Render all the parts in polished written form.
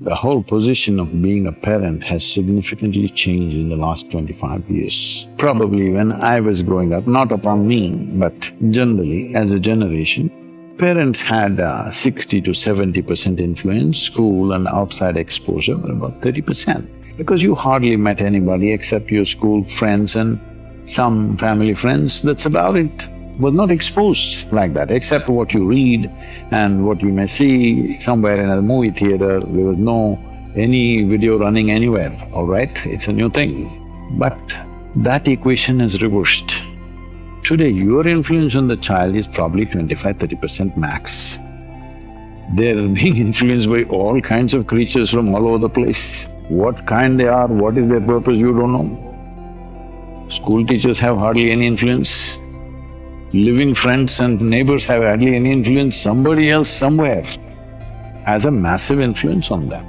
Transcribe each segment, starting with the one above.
The whole position of being a parent has significantly changed in the last 25 years. Probably when I was growing up, not upon me, but generally as a generation, parents had 60 to 70% influence, school and outside exposure were about 30%. Because you hardly met anybody except your school friends and some family friends, that's about it. Was not exposed like that, except what you read and what you may see somewhere in a movie theater. There was no any video running anywhere, all right? It's a new thing. But that equation is reversed. Today, your influence on the child is probably 25–30% max. They're being influenced by all kinds of creatures from all over the place. What kind they are, what is their purpose, you don't know. School teachers have hardly any influence. Living friends and neighbors have hardly any influence. Somebody else somewhere has a massive influence on them.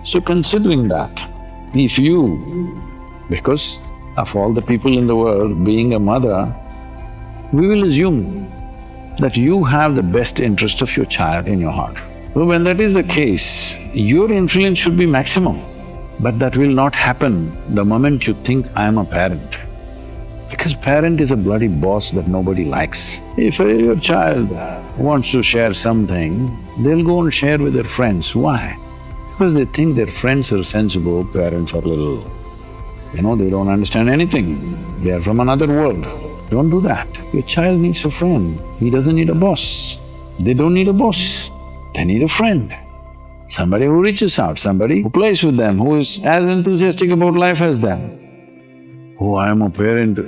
So considering that, if you… because of all the people in the world, being a mother, we will assume that you have the best interest of your child in your heart. So when that is the case, your influence should be maximum. But that will not happen the moment you think, I am a parent. Because parent is a bloody boss that nobody likes. If your child wants to share something, they'll go and share with their friends. Why? Because they think their friends are sensible, parents are little… they don't understand anything, they are from another world. Don't do that. Your child needs a friend, he doesn't need a boss. They don't need a boss, they need a friend. Somebody who reaches out, somebody who plays with them, who is as enthusiastic about life as them. Oh, I am a parent.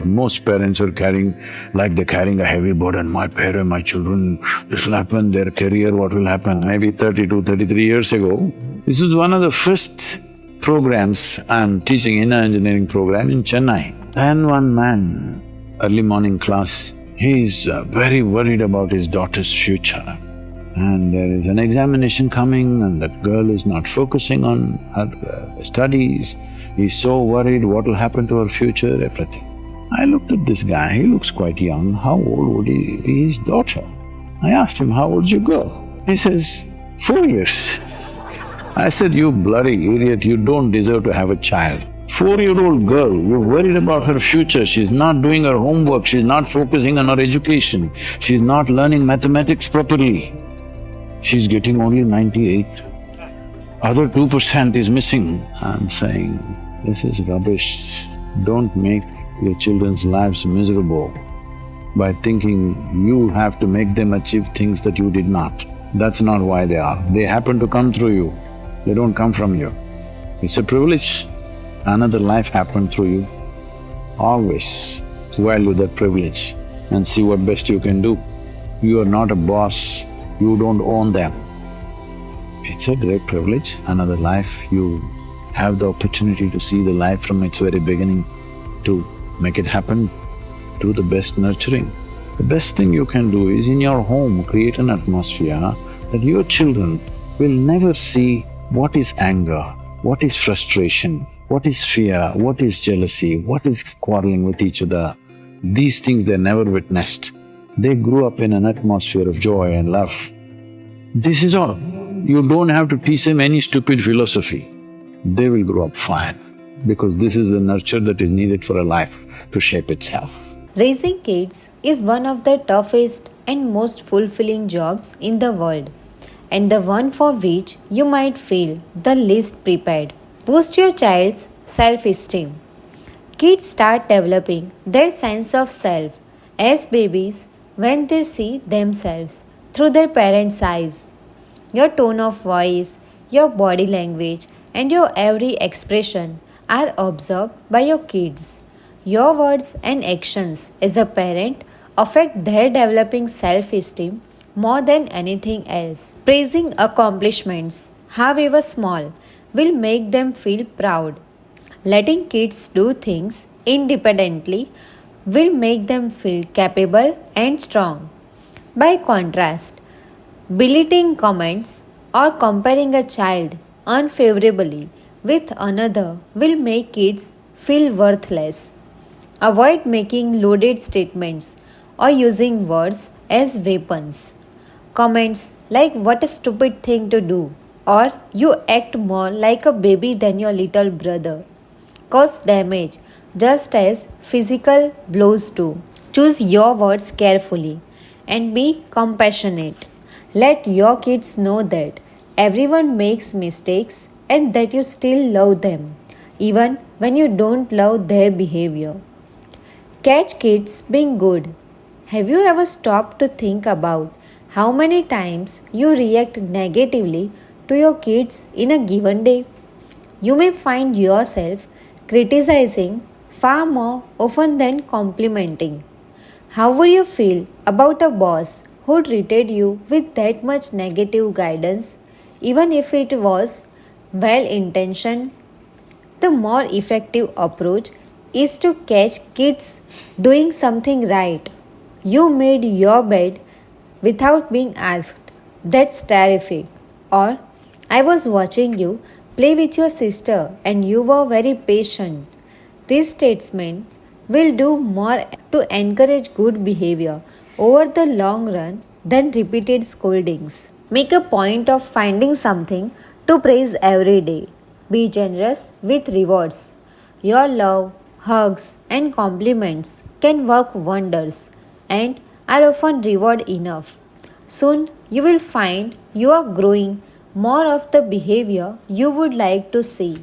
Most parents are carrying… like they're carrying a heavy burden. My parent, my children, this will happen, their career, what will happen? Maybe 32, 33 years ago, this was one of the first programs I'm teaching, inner engineering program in Chennai. And one man, early morning class, he's very worried about his daughter's future. And there is an examination coming and that girl is not focusing on her studies. He's so worried what will happen to her future, everything. I looked at this guy, he looks quite young, how old would he be his daughter? I asked him, how old's your girl? He says, 4 years. I said, you bloody idiot, you don't deserve to have a child. 4-year-old girl, you're worried about her future, she's not doing her homework, she's not focusing on her education, she's not learning mathematics properly. She's getting only 98. Other 2% is missing. I'm saying, this is rubbish. Don't make your children's lives miserable by thinking you have to make them achieve things that you did not. That's not why they are. They happen to come through you, they don't come from you. It's a privilege. Another life happened through you. Always value that privilege and see what best you can do. You are not a boss, you don't own them. It's a great privilege, another life, you have the opportunity to see the life from its very beginning, to make it happen, do the best nurturing. The best thing you can do is in your home, create an atmosphere that your children will never see what is anger, what is frustration, what is fear, what is jealousy, what is quarreling with each other. These things they never witnessed. They grew up in an atmosphere of joy and love. This is all. You don't have to teach them any stupid philosophy. They will grow up fine, because this is the nurture that is needed for a life to shape itself. Raising kids is one of the toughest and most fulfilling jobs in the world, and the one for which you might feel the least prepared. Boost your child's self-esteem. Kids start developing their sense of self as babies when they see themselves through their parents' eyes. Your tone of voice, your body language, and your every expression are observed by your kids. Your words and actions as a parent affect their developing self-esteem more than anything else. Praising accomplishments, however small, will make them feel proud. Letting kids do things independently will make them feel capable and strong. By contrast, belittling comments or comparing a child unfavorably with another will make kids feel worthless. Avoid making loaded statements or using words as weapons. Comments like "what a stupid thing to do" or you act more like a baby than your little brother, cause damage just as physical blows do. Choose your words carefully and be compassionate. Let your kids know that everyone makes mistakes and that you still love them, even when you don't love their behavior. Catch kids being good. Have you ever stopped to think about how many times you react negatively to your kids in a given day? You may find yourself criticizing far more often than complimenting. How would you feel about a boss who treated you with that much negative guidance, even if it was well intentioned? The more effective approach is to catch kids doing something right. You made your bed without being asked. That's terrific. Or, I was watching you play with your sister and you were very patient. These statements will do more to encourage good behavior over the long run than repeated scoldings. Make a point of finding something to praise every day. Be generous with rewards. Your love, hugs, and compliments can work wonders and are often reward enough. Soon you will find you are growing more of the behavior you would like to see.